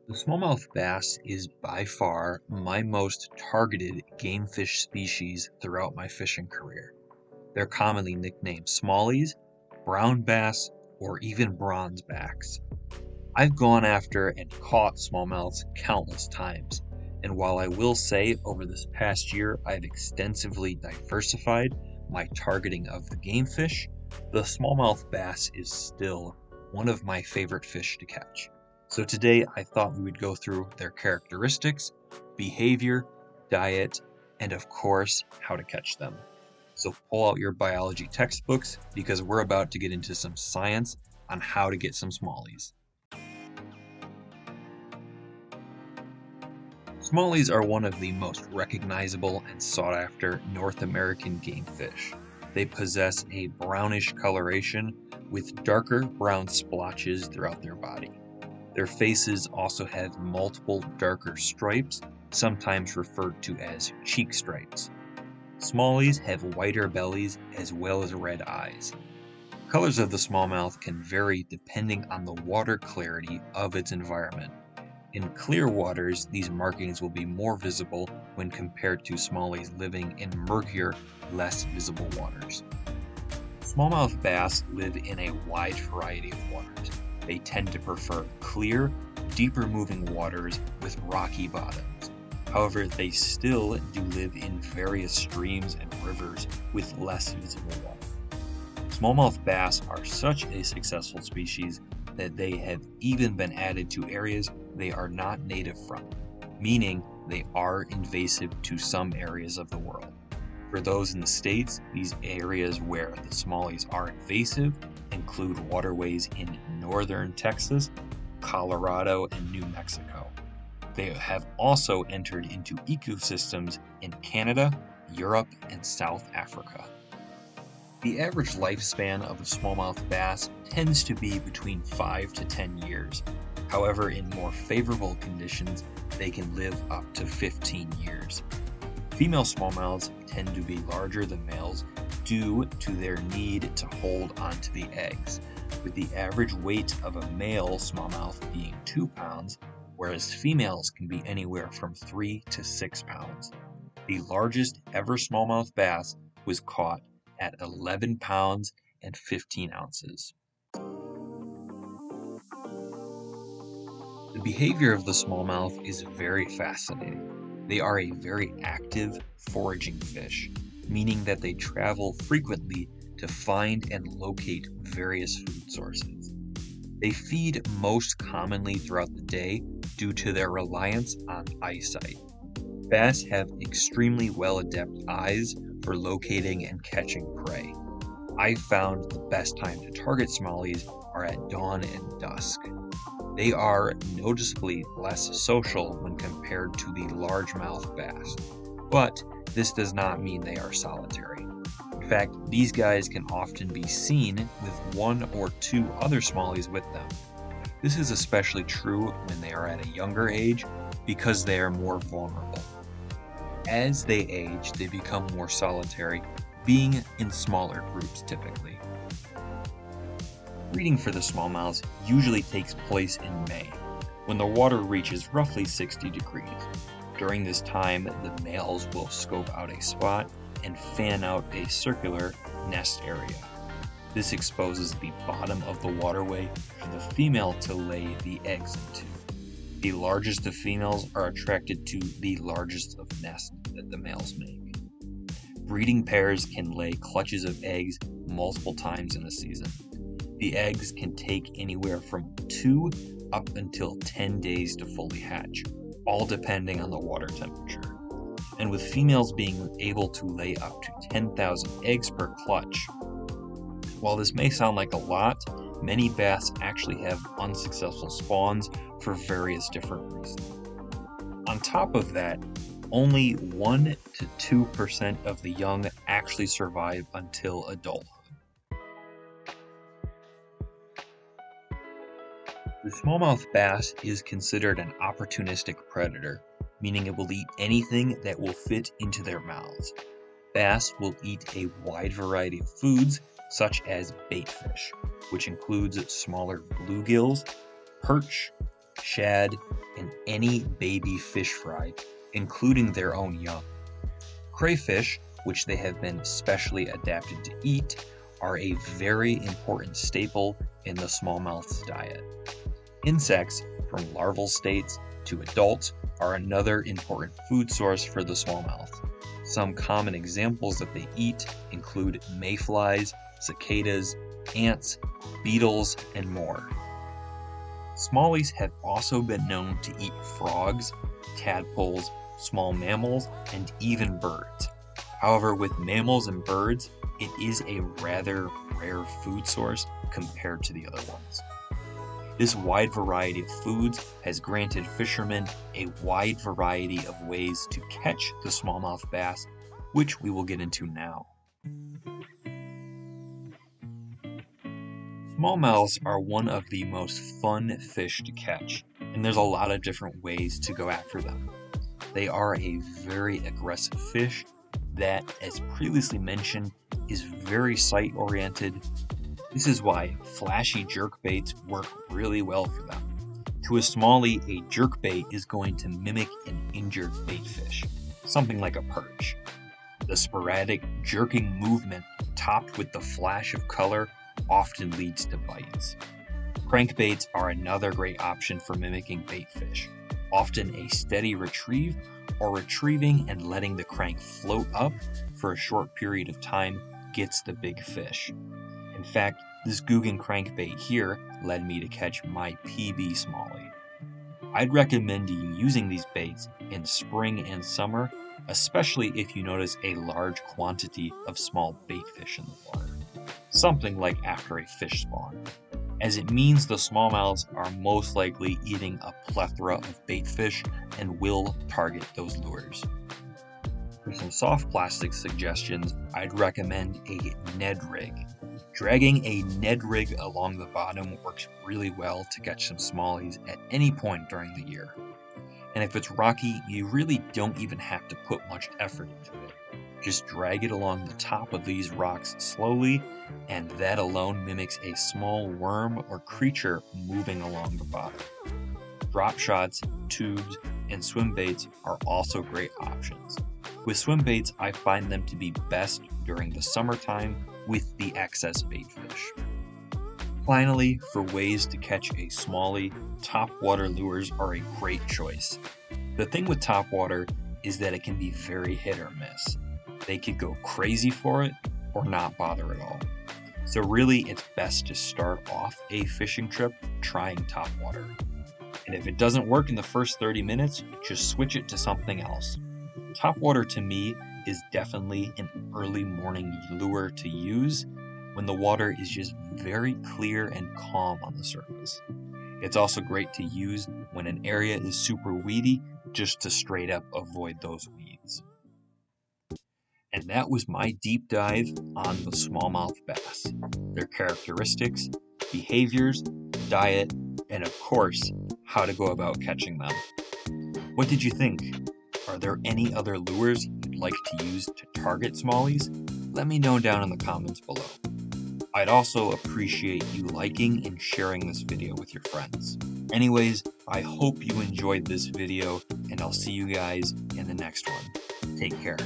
The smallmouth bass is by far my most targeted game fish species throughout my fishing career. They're commonly nicknamed smallies, brown bass, or even bronzebacks. I've gone after and caught smallmouths countless times, and while I will say over this past year I've extensively diversified my targeting of the game fish, the smallmouth bass is still one of my favorite fish to catch. So today I thought we would go through their characteristics, behavior, diet, and of course, how to catch them. So pull out your biology textbooks because we're about to get into some science on how to get some smallies. Smallies are one of the most recognizable and sought after North American game fish. They possess a brownish coloration with darker brown splotches throughout their body. Their faces also have multiple darker stripes, sometimes referred to as cheek stripes. Smallies have whiter bellies as well as red eyes. Colors of the smallmouth can vary depending on the water clarity of its environment. In clear waters, these markings will be more visible when compared to smallies living in murkier, less visible waters. Smallmouth bass live in a wide variety of waters. They tend to prefer clear, deeper moving waters with rocky bottoms. However, they still do live in various streams and rivers with less visible water. Smallmouth bass are such a successful species that they have even been added to areas they are not native from, meaning they are invasive to some areas of the world. For those in the States, these areas where the smallies are invasive include waterways in northern Texas, Colorado, and New Mexico. They have also entered into ecosystems in Canada, Europe, and South Africa. The average lifespan of a smallmouth bass tends to be between 5 to 10 years. However, in more favorable conditions, they can live up to 15 years. Female smallmouths tend to be larger than males due to their need to hold onto the eggs, with the average weight of a male smallmouth being 2 pounds, whereas females can be anywhere from 3 to 6 pounds. The largest ever smallmouth bass was caught at 11 pounds and 15 ounces. The behavior of the smallmouth is very fascinating. They are a very active, foraging fish, meaning that they travel frequently to find and locate various food sources. They feed most commonly throughout the day due to their reliance on eyesight. Bass have extremely well-adept eyes for locating and catching prey. I found the best time to target smallies are at dawn and dusk. They are noticeably less social when compared to the largemouth bass, but this does not mean they are solitary. In fact, these guys can often be seen with 1 or 2 other smallies with them. This is especially true when they are at a younger age because they are more vulnerable. As they age, they become more solitary, being in smaller groups typically. Breeding for the smallmouths usually takes place in May, when the water reaches roughly 60 degrees. During this time, the males will scope out a spot and fan out a circular nest area. This exposes the bottom of the waterway for the female to lay the eggs into. The largest of females are attracted to the largest of nests that the males make. Breeding pairs can lay clutches of eggs multiple times in a season. The eggs can take anywhere from 2 up until 10 days to fully hatch, all depending on the water temperature. And with females being able to lay up to 10,000 eggs per clutch. While this may sound like a lot, many bass actually have unsuccessful spawns for various different reasons. On top of that, only 1 to 2% of the young actually survive until adulthood. The smallmouth bass is considered an opportunistic predator, meaning it will eat anything that will fit into their mouths. Bass will eat a wide variety of foods, such as baitfish, which includes smaller bluegills, perch, shad, in any baby fish fry, including their own young. Crayfish, which they have been specially adapted to eat, are a very important staple in the smallmouth's diet. Insects, from larval states to adults, are another important food source for the smallmouth. Some common examples that they eat include mayflies, cicadas, ants, beetles, and more. Smallies have also been known to eat frogs, tadpoles, small mammals, and even birds. However, with mammals and birds, it is a rather rare food source compared to the other ones. This wide variety of foods has granted fishermen a wide variety of ways to catch the smallmouth bass, which we will get into now. Smallmouths are one of the most fun fish to catch, and there's a lot of different ways to go after them. They are a very aggressive fish that, as previously mentioned, is very sight-oriented. This is why flashy jerkbaits work really well for them. To a smallie, a jerkbait is going to mimic an injured baitfish, something like a perch. The sporadic jerking movement topped with the flash of color often leads to bites. Crankbaits are another great option for mimicking baitfish, often a steady retrieve or retrieving and letting the crank float up for a short period of time gets the big fish. In fact, this Guggen crankbait here led me to catch my PB smallie. I'd recommend you using these baits in spring and summer, especially if you notice a large quantity of small baitfish in the water, something like after a fish spawn, as it means the smallmouths are most likely eating a plethora of baitfish and will target those lures. For some soft plastic suggestions, I'd recommend a Ned rig. Dragging a Ned rig along the bottom works really well to catch some smallies at any point during the year. And if it's rocky, you really don't even have to put much effort into it. Just drag it along the top of these rocks slowly, and that alone mimics a small worm or creature moving along the bottom. Drop shots, tubes, and swim baits are also great options. With swim baits, I find them to be best during the summertime with the excess baitfish. Finally, for ways to catch a smallie, topwater lures are a great choice. The thing with topwater is that it can be very hit or miss. They could go crazy for it or not bother at all. So really, it's best to start off a fishing trip trying topwater. And if it doesn't work in the first 30 minutes, just switch it to something else. Topwater to me is definitely an early morning lure to use when the water is just very clear and calm on the surface. It's also great to use when an area is super weedy, just to straight up avoid those weeds. And that was my deep dive on the smallmouth bass, their characteristics, behaviors, diet, and of course, how to go about catching them. What did you think? Are there any other lures you'd like to use to target smallies? Let me know down in the comments below. I'd also appreciate you liking and sharing this video with your friends. Anyways, I hope you enjoyed this video, and I'll see you guys in the next one. Take care.